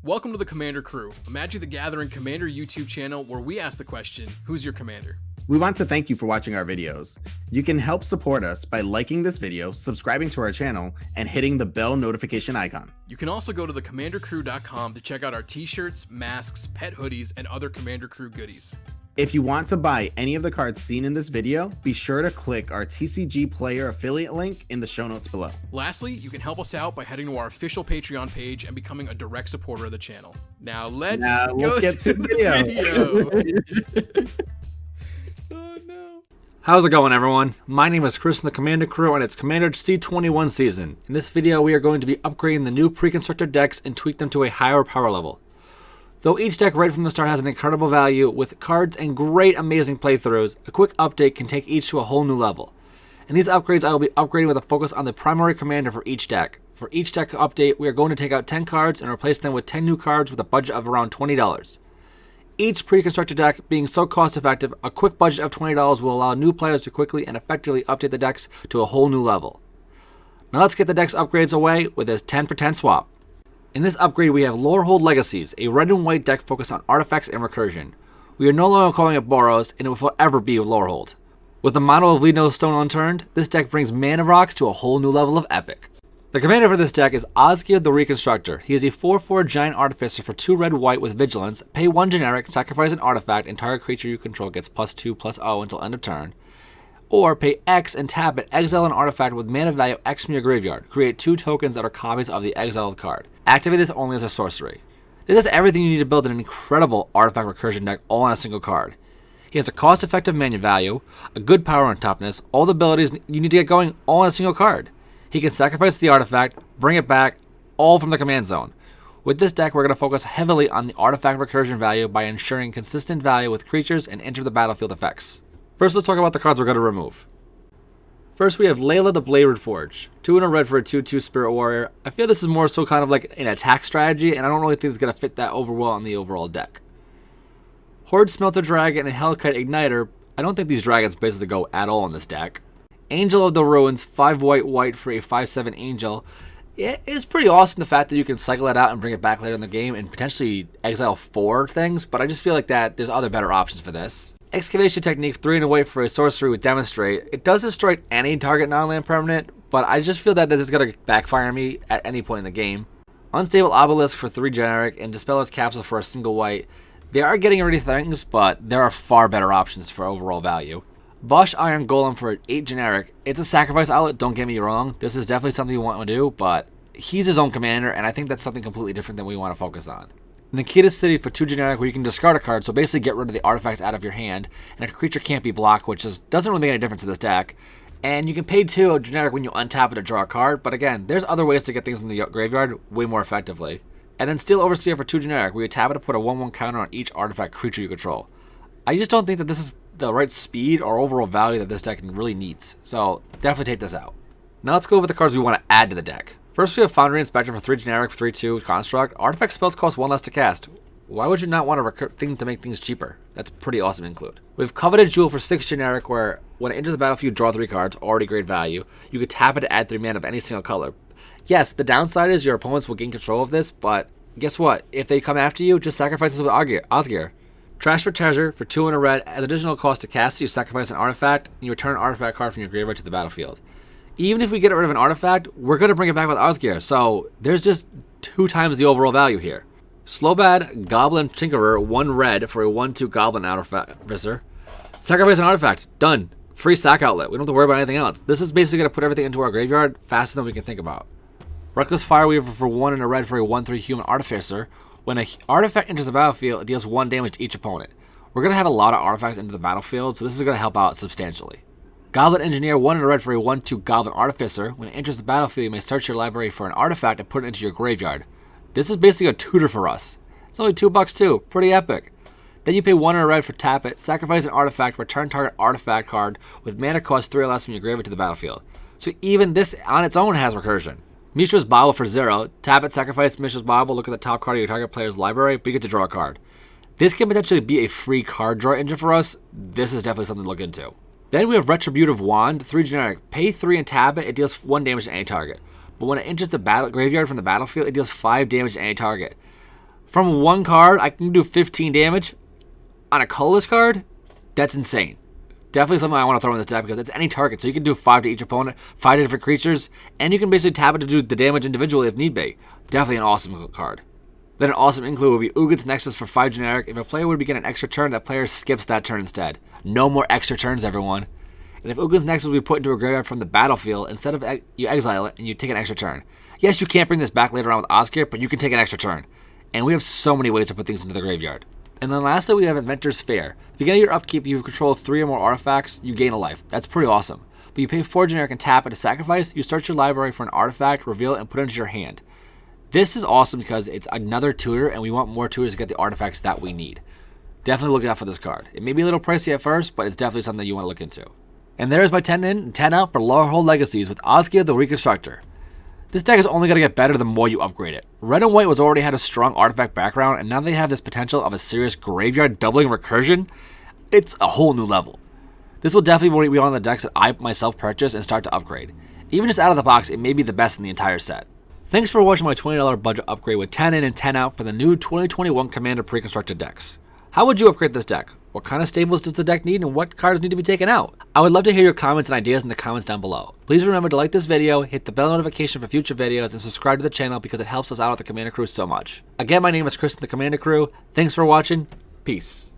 Welcome to the Commander Crew, a Magic the Gathering Commander YouTube channel where we ask the question, who's your commander? We want to thank you for watching our videos. You can help support us by liking this video, subscribing to our channel, and hitting the bell notification icon. You can also go to thecommandercrew.com to check out our t-shirts, masks, pet hoodies, and other Commander Crew goodies. If you want to buy any of the cards seen in this video, be sure to click our TCG Player affiliate link in the show notes below. Lastly, you can help us out by heading to our official Patreon page and becoming a direct supporter of the channel. Now let's get to the video. Oh no. How's it going, everyone? My name is Chris from the Commander Crew, and it's Commander C21 season. In this video, we are going to be upgrading the new pre-constructed decks and tweak them to a higher power level. Though each deck right from the start has an incredible value, with cards and great amazing playthroughs, a quick update can take each to a whole new level. In these upgrades, I will be upgrading with a focus on the primary commander for each deck. For each deck update, we are going to take out 10 cards and replace them with 10 new cards with a budget of around $20. Each pre-constructed deck being so cost-effective, a quick budget of $20 will allow new players to quickly and effectively update the decks to a whole new level. Now let's get the deck's upgrades away with this 10 for 10 swap. In this upgrade, we have Lorehold Legacies, a red and white deck focused on artifacts and recursion. We are no longer calling it Boros, and it will forever be Lorehold. With the motto of Leave No Stone Unturned, this deck brings Mana Rocks to a whole new level of epic. The commander for this deck is Osgir the Reconstructor. He is a 4/4 giant artificer for 2 red-white with vigilance. Pay 1 generic, sacrifice an artifact, and target creature you control gets +2/+0 until end of turn. Or pay X and tap it, exile an artifact with mana value X from your graveyard. Create 2 tokens that are copies of the exiled card. Activate this only as a sorcery. This has everything you need to build an incredible artifact recursion deck all on a single card. He has a cost-effective mana value, a good power and toughness, all the abilities you need to get going all on a single card. He can sacrifice the artifact, bring it back, all from the command zone. With this deck, we're going to focus heavily on the artifact recursion value by ensuring consistent value with creatures and enter the battlefield effects. First, let's talk about the cards we're going to remove. First, we have Layla the Blade Forge. 2 in a red for a 2/2 Spirit Warrior. I feel this is more so kind of like an attack strategy, and I don't really think it's going to fit that over well on the overall deck. Horde Smelter Dragon and Hellkite Igniter. I don't think these dragons basically go at all in this deck. Angel of the Ruins, 5 white for a 5/7 Angel. It is pretty awesome, the fact that you can cycle it out and bring it back later in the game and potentially exile 4 things, but I just feel like that there's other better options for this. Excavation Technique, 3 and a white for a sorcery with Demonstrate. It does destroy any target non-land permanent, but I just feel that this is going to backfire me at any point in the game. Unstable Obelisk for 3 generic and Dispeller Capsule for a single white. They are getting rid of things, but there are far better options for overall value. Bosch Iron Golem for 8 generic. It's a sacrifice outlet, don't get me wrong. This is definitely something you want to do, but he's his own commander, and I think that's something completely different than we want to focus on. Nikita City for 2 generic, where you can discard a card, so basically get rid of the artifact out of your hand, and a creature can't be blocked, which doesn't really make any difference to this deck. And you can pay 2 generic when you untap it to draw a card, but again, there's other ways to get things in the graveyard way more effectively. And then Steel Overseer for 2 generic, where you tap it to put a 1/1 counter on each artifact creature you control. I just don't think that this is the right speed or overall value that this deck really needs, so definitely take this out. Now let's go over the cards we want to add to the deck. First, we have Foundry Inspector for 3 generic, 3/2 construct. Artifact spells cost 1 less to cast. Why would you not want a thing to make things cheaper? That's pretty awesome to include. We have Coveted Jewel for 6 generic, where when it enters the battlefield, draw 3 cards, already great value. You could tap it to add 3 mana of any single color. Yes, the downside is your opponents will gain control of this, but guess what? If they come after you, just sacrifice this with Osgir. Trash for Treasure for 2 in a red. As additional cost to cast, you sacrifice an artifact, and you return an artifact card from your graveyard to the battlefield. Even if we get rid of an artifact, we're going to bring it back with Osgir, so there's just 2 times the overall value here. Slowbad Goblin Tinkerer, 1 red for a 1/2 Goblin Artificer. Sacrifice an artifact. Done. Free sack outlet. We don't have to worry about anything else. This is basically going to put everything into our graveyard faster than we can think about. Reckless Fireweaver for 1 in a red for a 1/3 Human Artificer. When an artifact enters the battlefield, it deals 1 damage to each opponent. We're going to have a lot of artifacts into the battlefield, so this is going to help out substantially. Goblin Engineer, 1 in a red for a 1/2 Goblin Artificer. When it enters the battlefield, you may search your library for an artifact and put it into your graveyard. This is basically a tutor for us. It's only $2 too. Pretty epic. Then you pay 1 in a red for tap it, sacrifice an artifact, return target artifact card with mana cost 3 or less from your graveyard to the battlefield. So even this on its own has recursion. Mishra's Bible for 0. Tap it, sacrifice Mishra's Bible, look at the top card of your target player's library, but you get to draw a card. This can potentially be a free card draw engine for us. This is definitely something to look into. Then we have Retributive Wand, 3 generic. Pay 3 and tap it, it deals 1 damage to any target. But when it enters the graveyard from the battlefield, it deals 5 damage to any target. From one card, I can do 15 damage on a colorless card. That's insane. Definitely something I want to throw in this deck because it's any target. So you can do 5 to each opponent, 5 different creatures, and you can basically tap it to do the damage individually if need be. Definitely an awesome card. Then an awesome include would be Ugith's Nexus for 5 generic. If a player would begin an extra turn, that player skips that turn instead. No more extra turns, everyone. And if Ugith's Nexus would be put into a graveyard from the battlefield, instead of you exile it and you take an extra turn. Yes, you can't bring this back later on with Oscar, but you can take an extra turn. And we have so many ways to put things into the graveyard. And then lastly, we have Inventor's Fair. At the beginning of your upkeep, you control 3 or more artifacts, you gain a life. That's pretty awesome. But you pay 4 generic and tap it to sacrifice, you search your library for an artifact, reveal it, and put it into your hand. This is awesome because it's another tutor, and we want more tutors to get the artifacts that we need. Definitely look out for this card. It may be a little pricey at first, but it's definitely something that you want to look into. And there's my 10 in and 10 out for Lorehold Legacies with Oskia the Reconstructor. This deck is only going to get better the more you upgrade it. Red and White was already had a strong artifact background, and now they have this potential of a serious graveyard doubling recursion. It's a whole new level. This will definitely be one of the decks that I myself purchase and start to upgrade. Even just out of the box, it may be the best in the entire set. Thanks for watching my $20 budget upgrade with 10 in and 10 out for the new 2021 Commander pre-constructed decks. How would you upgrade this deck? What kind of stables does the deck need and what cards need to be taken out? I would love to hear your comments and ideas in the comments down below. Please remember to like this video, hit the bell notification for future videos, and subscribe to the channel because it helps us out at the Commander Crew so much. Again, my name is Chris from the Commander Crew. Thanks for watching. Peace.